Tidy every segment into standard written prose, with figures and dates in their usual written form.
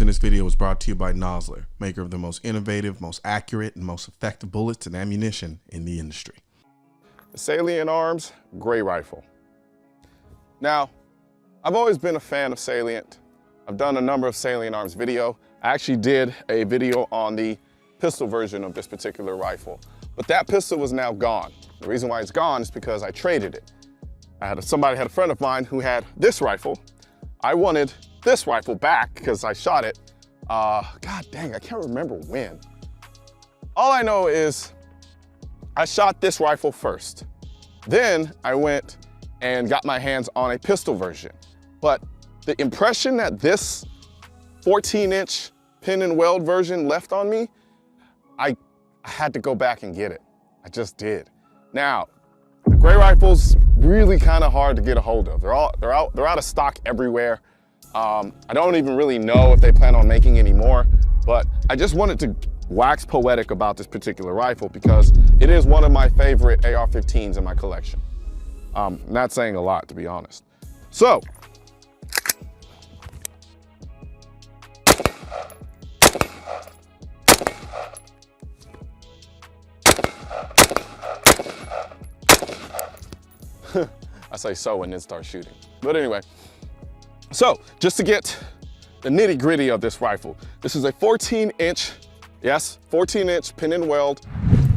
in this video was brought to you by Noir, maker of the most innovative, most accurate, and most effective bullets and ammunition in the industry. The Salient Arms gray rifle. Now, I've always been a fan of Salient. I've done a number of Salient Arms video. I actually did a video on the pistol version of this particular rifle, but that pistol was now gone. The reason why it's gone is because I traded it. Somebody had a friend of mine who had this rifle. I wanted this rifle back because I shot it. God dang, I can't remember when. All I know is I shot this rifle first. Then I went and got my hands on a pistol version. But the impression that this 14-inch pin and weld version left on me, I had to go back and get it. I just did. Now, the gray rifles really kind of hard to get a hold of. They're out of stock everywhere. I don't even really know if they plan on making any more, but I just wanted to wax poetic about this particular rifle because it is one of my favorite AR-15s in my collection. Not saying a lot, to be honest. So, I say so and then start shooting. But anyway, so just to get the nitty gritty of this rifle, this is a 14-inch, yes, 14-inch pin and weld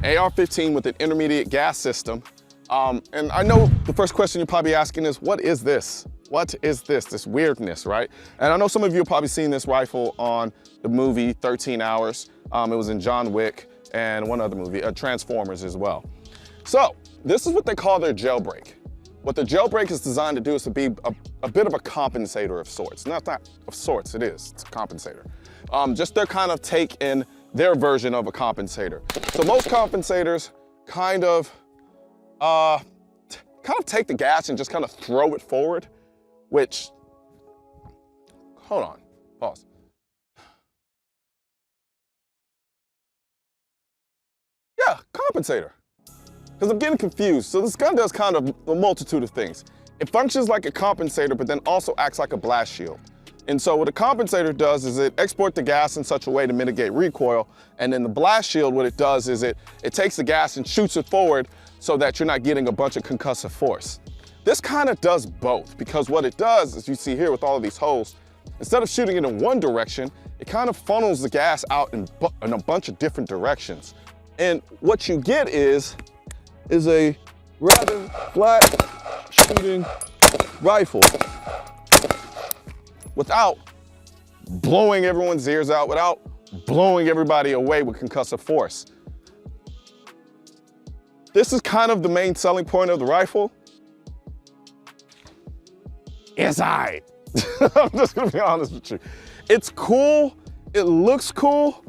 AR-15 with an intermediate gas system. And I know the first question you're probably asking is, what is this? What is this weirdness, right? And I know some of you have probably seen this rifle on the movie 13 Hours. It was in John Wick and one other movie, Transformers as well. So this is what they call their jailbreak. What the jailbreak is designed to do is to be a bit of a compensator of sorts. Not of sorts, it is, it's a compensator. Just their kind of take in their version of a compensator. So most compensators kind of take the gas and just kind of throw it forward, which, hold on, pause. Yeah, compensator. Because I'm getting confused. So this gun does kind of a multitude of things. It functions like a compensator, but then also acts like a blast shield. And so what a compensator does is it exports the gas in such a way to mitigate recoil. And then the blast shield, what it does is it takes the gas and shoots it forward so that you're not getting a bunch of concussive force. This kind of does both, because what it does, as you see here with all of these holes, instead of shooting it in one direction, it kind of funnels the gas out in a bunch of different directions. And what you get is a rather flat shooting rifle without blowing everyone's ears out, without blowing everybody away with concussive force. This is kind of the main selling point of the rifle. It's I'm just gonna be honest with you. It's cool, it looks cool.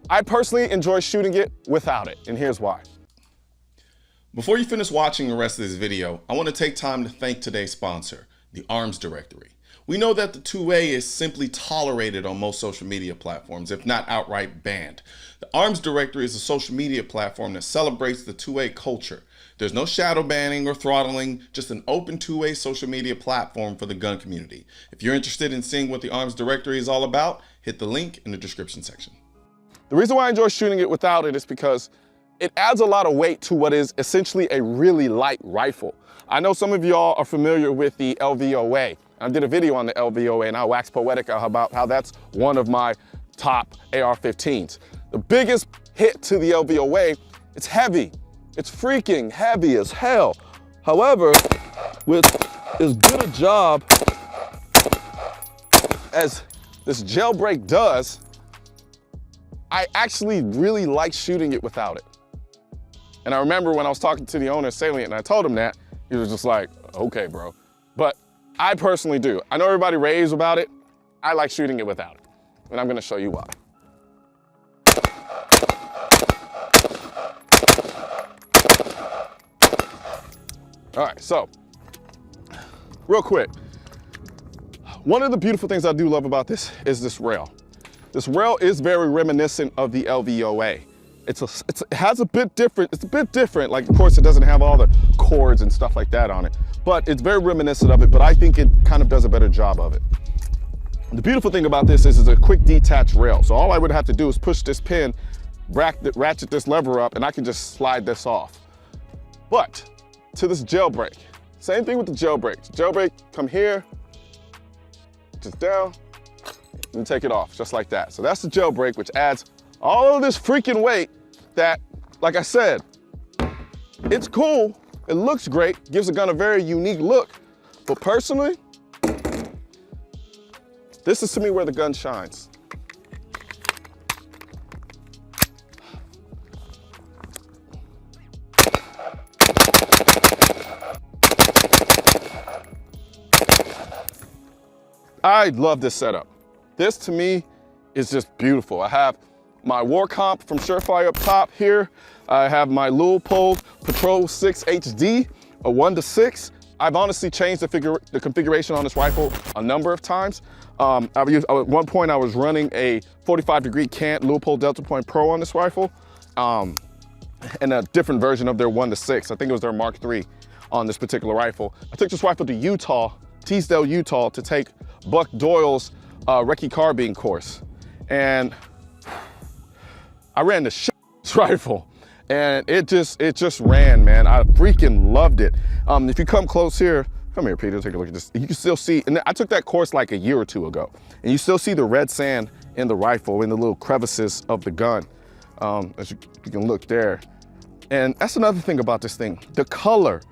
I personally enjoy shooting it without it, and here's why. Before you finish watching the rest of this video, I want to take time to thank today's sponsor, the Arms Directory. We know that the 2A is simply tolerated on most social media platforms, if not outright banned. The Arms Directory is a social media platform that celebrates the 2A culture. There's no shadow banning or throttling, just an open 2A social media platform for the gun community. If you're interested in seeing what the Arms Directory is all about, hit the link in the description section. The reason why I enjoy shooting it without it is because it adds a lot of weight to what is essentially a really light rifle. I know some of y'all are familiar with the LVOA. I did a video on the LVOA and I waxed poetic about how that's one of my top AR-15s. The biggest hit to the LVOA, it's heavy. It's freaking heavy as hell. However, with as good a job as this jailbreak does, I actually really like shooting it without it. And I remember when I was talking to the owner of Salient and I told him that, he was just like, okay, bro. But I personally do. I know everybody raves about it. I like shooting it without it. And I'm gonna show you why. All right, so, real quick. One of the beautiful things I do love about this is this rail. This rail is very reminiscent of the LVOA. It's a bit different. Like, of course, it doesn't have all the cords and stuff like that on it, but it's very reminiscent of it, but I think it kind of does a better job of it. The beautiful thing about this is it's a quick detach rail. So all I would have to do is push this pin, ratchet this lever up, and I can just slide this off. But to this jailbreak, same thing with the jailbreak. Jailbreak, come here, just down, and take it off, just like that. So that's the jailbreak, which adds all of this freaking weight that, like I said, it's cool, it looks great, gives the gun a very unique look, but personally, this is to me where the gun shines. I love this setup. This to me is just beautiful. I have my War Comp from Surefire up top here. I have my Leupold Patrol 6 HD, a 1:6. I've honestly changed the configuration on this rifle a number of times. At one point I was running a 45-degree cant Leupold Delta Point Pro on this rifle, and a different version of their 1:6. I think it was their Mark III on this particular rifle. I took this rifle to Utah, Teasdale, Utah, to take Buck Doyle's recce carbine course. And I ran the shit this rifle, and it just ran, man. I freaking loved it. If you come close here, come here, Peter, take a look at this. You can still see, and I took that course like a year or two ago, and you still see the red sand in the rifle, in the little crevices of the gun. As you can look there. And that's another thing about this thing, the color.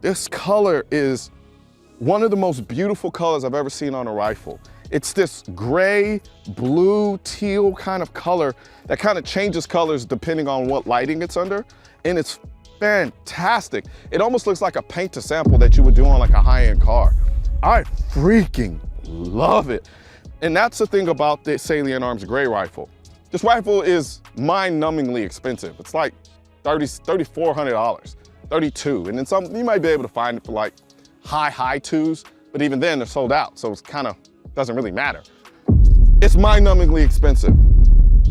This color is one of the most beautiful colors I've ever seen on a rifle. It's this gray, blue, teal kind of color that kind of changes colors depending on what lighting it's under. And it's fantastic. It almost looks like a paint to sample that you would do on like a high-end car. I freaking love it. And that's the thing about the Salient Arms gray rifle. This rifle is mind-numbingly expensive. It's like $3,400, $32. And then some, you might be able to find it for like high twos, but even then they're sold out, so it's kind of doesn't really matter. It's mind-numbingly expensive,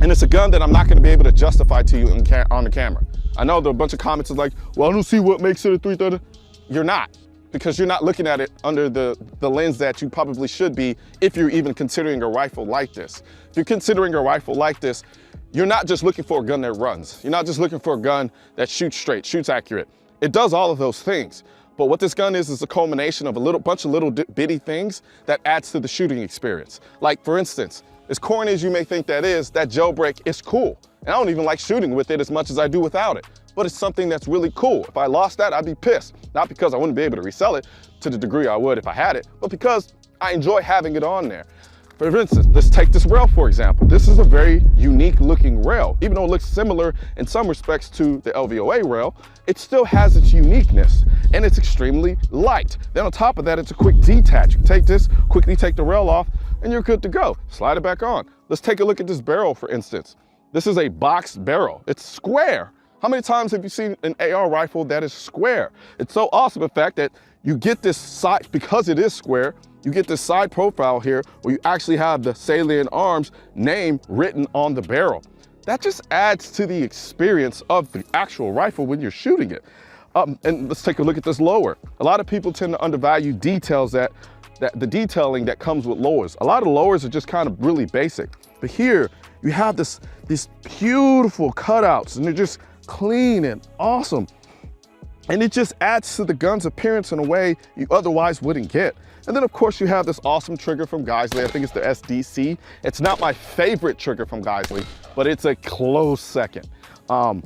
and it's a gun that I'm not going to be able to justify to you on the camera. I know there are a bunch of comments like, well, I don't see what makes it a 330. You're not, because you're not looking at it under the lens that you probably should be if you're even considering a rifle like this. If you're considering a rifle like this, you're not just looking for a gun that runs. You're not just looking for a gun that shoots straight, shoots accurate. It does all of those things. But what this gun is a culmination of a bunch of little bitty things that adds to the shooting experience. Like, for instance, as corny as you may think that is, that jailbreak is cool. And I don't even like shooting with it as much as I do without it. But it's something that's really cool. If I lost that, I'd be pissed. Not because I wouldn't be able to resell it to the degree I would if I had it, but because I enjoy having it on there. For instance, let's take this rail, for example. This is a very unique looking rail. Even though it looks similar in some respects to the LVOA rail, it still has its uniqueness, and it's extremely light. Then on top of that, it's a quick detach. You take this, quickly take the rail off, and you're good to go. Slide it back on. Let's take a look at this barrel, for instance. This is a boxed barrel. It's square. How many times have you seen an AR rifle that is square? It's so awesome, in fact, that you get this side, because it is square, you get this side profile here where you actually have the Salient Arms name written on the barrel. That just adds to the experience of the actual rifle when you're shooting it. And let's take a look at this lower. A lot of people tend to undervalue details the detailing that comes with lowers. A lot of lowers are just kind of really basic. But here you have these beautiful cutouts, and they're just clean and awesome. And it just adds to the gun's appearance in a way you otherwise wouldn't get. And then of course you have this awesome trigger from Geisley. I think it's the SDC. It's not my favorite trigger from Geisley, but it's a close second. And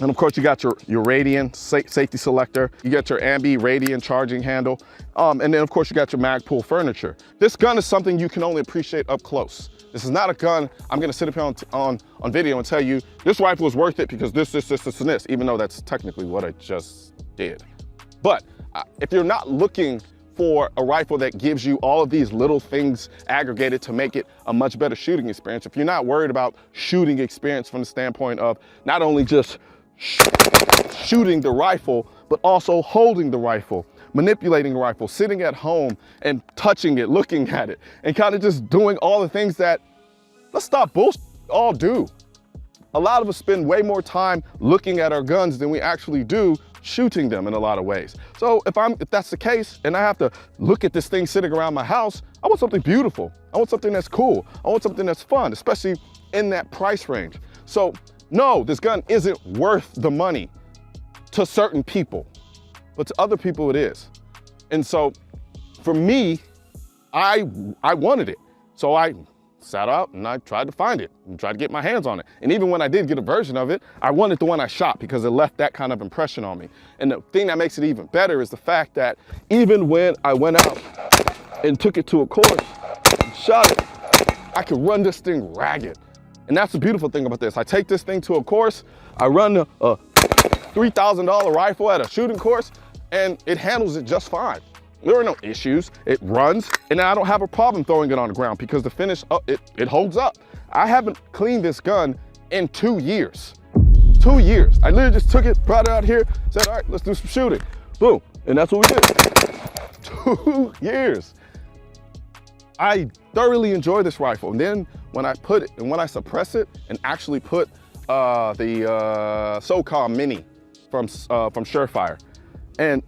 of course you got your Radian safety selector. You got your Ambi Radian charging handle. And then of course you got your Magpul furniture. This gun is something you can only appreciate up close. This is not a gun I'm gonna sit up here on video and tell you, this rifle is worth it because this, and this, even though that's technically what I just did. But if you're not looking for a rifle that gives you all of these little things aggregated to make it a much better shooting experience, if you're not worried about shooting experience from the standpoint of not only just shooting the rifle, but also holding the rifle, manipulating the rifle, sitting at home and touching it, looking at it, and kind of just doing all the things that, let's stop bullshit, all do. A lot of us spend way more time looking at our guns than we actually do shooting them in a lot of ways. So if that's the case and I have to look at this thing sitting around my house, I want something beautiful. I want something that's cool. I want something that's fun, especially in that price range. So no, this gun isn't worth the money to certain people, but to other people it is. And so for me, I wanted it. So I sat out and I tried to find it and tried to get my hands on it. And even when I did get a version of it, I wanted the one I shot because it left that kind of impression on me. And the thing that makes it even better is the fact that even when I went out and took it to a course and shot it, I could run this thing ragged. And that's the beautiful thing about this. I take this thing to a course, I run a $3,000 rifle at a shooting course, and it handles it just fine. There are no issues. It runs, and I don't have a problem throwing it on the ground because the finish, it holds up. I haven't cleaned this gun in 2 years. 2 years. I literally just took it, brought it out here, said, all right, let's do some shooting. Boom, and that's what we did. 2 years. I thoroughly enjoy this rifle. And then when I put it, and when I suppress it and actually put the SOCOM Mini from Surefire, and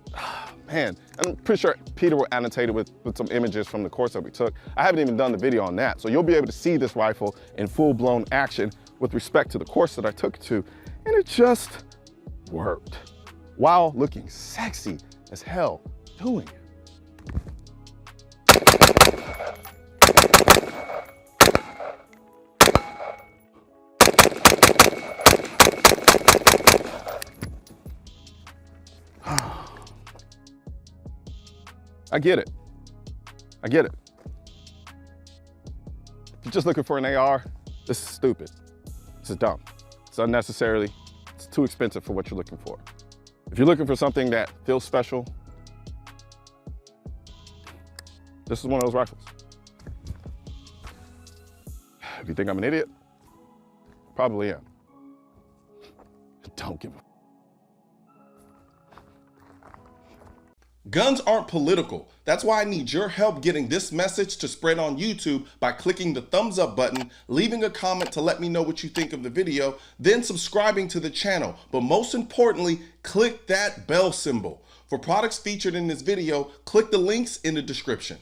man, I'm pretty sure Peter will annotate it with some images from the course that we took. I haven't even done the video on that. So you'll be able to see this rifle in full-blown action with respect to the course that I took it to. And it just worked while looking sexy as hell doing it. I get it. I get it. If you're just looking for an AR, this is stupid. This is dumb. It's unnecessarily, it's too expensive for what you're looking for. If you're looking for something that feels special, this is one of those rifles. If you think I'm an idiot, probably am. Don't give a Guns aren't political. That's why I need your help getting this message to spread on YouTube by clicking the thumbs up button, leaving a comment to let me know what you think of the video, then subscribing to the channel. But most importantly, click that bell symbol. For products featured in this video, click the links in the description.